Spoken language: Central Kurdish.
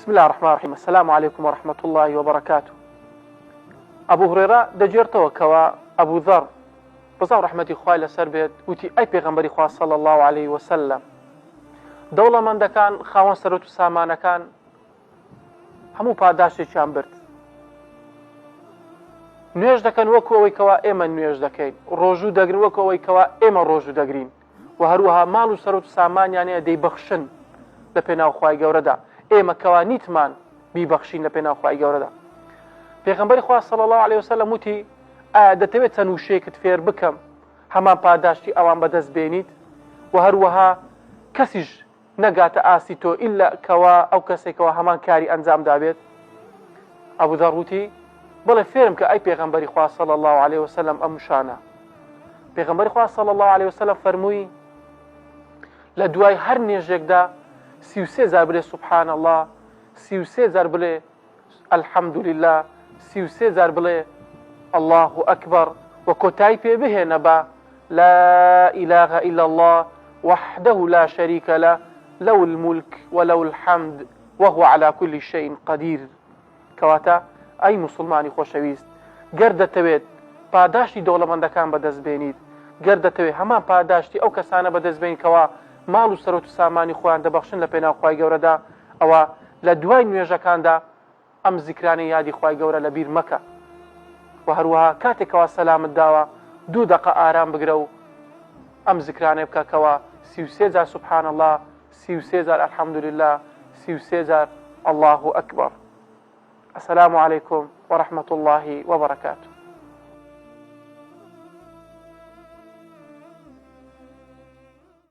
بسم الله الرحمن الرحيم. السلام عليكم ورحمة الله وبركاته. أبو هريرة دجرتو كوا أبو ذر بزاو رحمتي خواه لسر بيت وتي أي پیغمبري خواه صلى الله عليه وسلم دولة من دكان خاوان سروت سامان كان همو پاداشتێکی چیان برد نوێژ دەکەن وەکو ئەوەی کەوا ئێمە نوێژ دەکەین ڕۆژوو دەگرن وەکو ئەوەی کەوا ئێمە ڕۆژوو دەگرین و هەروەها ماڵ و سەرۆت و سامانیانەیە دەیبەخشن لە پێناو خوای گەورەدا ئێمە کەوا نیتمان بیبەخشین لە پێناو خوای گەورەدا. پێغەمبەری خوا صلی الله عليه وسلم وتی ئایا دەتەوێت چەند وشەیەکت فێر بکەم هەمان پاداشتی ئەوان بەدەست بێنیت و هەروەها کەسیش نەگاتە ئاسی تۆ ئیلا کەوا ئەو کەسێکەوە هەمان کاری ئەنجام دابێت. ئەبو ذەر وتی بڵێ فێرم کە ئەی پێغەمبەری خوا صلی الله عليه وسلم ئەم شانە. پێغەمبەری خوا صلی الله عليه وسلم فەرمووی لە دوای هەر نێژێکدا 33,000 بڵێ سبحان الله 33,000 بڵێ الحمد لله 33,000 بڵێ الله أكبر و کۆتایی پێ بهێنە بە لا إله إلا الله وحده لا شريك له له الملك وله الحمد وهو على كل شيء قدير. کەواتە ئەی مسلمانی خۆشەویست گەر دەتەوێت پاداشتی دەوڵەمەندەکان بەدەست بێنیت گەر دەتەوێت هەمان پاداشتی ئەو کەسانە بەدەست بێنیت کەوا ماڵ و سەرۆت و سامانی خۆیان دەبەخشن لە پێناو خوای گەورەدا ئەوە لە دوای نوێژەکاندا ئەم زیکرانەی یادی خوای گەورە لەبیر مەکە و هەروەها کاتێکەوە سەلامت داوە 2 دقە ئارام بگرە و ئەم زیکرانەی بکەکەوە 33,000 سبحان الله 33,000 الحمد لله 33,000 الله أكبر. السلام عليكم ورحمة الله وبركاته.